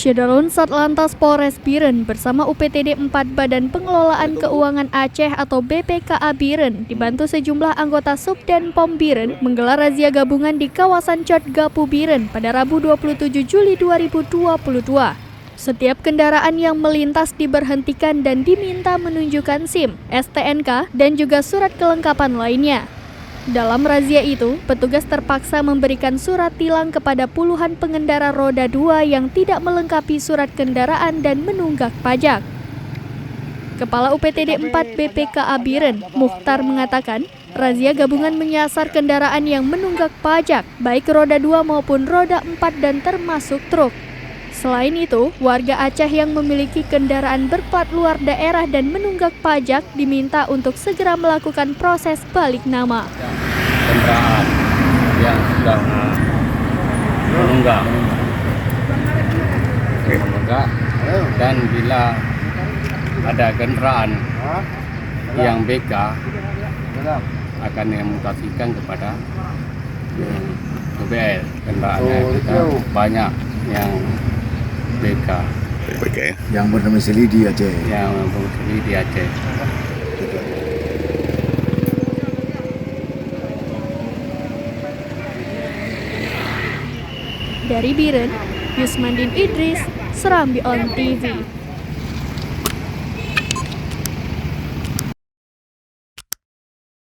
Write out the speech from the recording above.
Syederun Satlantas Polres Biren bersama UPTD 4 Badan Pengelolaan Keuangan Aceh atau BPKA Biren dibantu sejumlah anggota Subden Pom Biren menggelar razia gabungan di kawasan Cot Gapu Biren pada Rabu 27 Juli 2022. Setiap kendaraan yang melintas diberhentikan dan diminta menunjukkan SIM, STNK, dan juga surat kelengkapan lainnya. Dalam razia itu, petugas terpaksa memberikan surat tilang kepada puluhan pengendara roda 2 yang tidak melengkapi surat kendaraan dan menunggak pajak. Kepala UPTD 4 BPKA Biren, Mukhtar mengatakan, razia gabungan menyasar kendaraan yang menunggak pajak, baik roda 2 maupun roda 4 dan termasuk truk. Selain itu, warga Aceh yang memiliki kendaraan berplat luar daerah dan menunggak pajak diminta untuk segera melakukan proses balik nama. Kendaraan yang sudah menunggak dan bila ada kendaraan yang BK akan dimutasikan kepada BBL. Kendaraannya kita banyak yang BK yang berdomisili di Aceh. Yang berdomisili di Aceh. Dari Biren, Yusmandin Idris, Serambi On TV.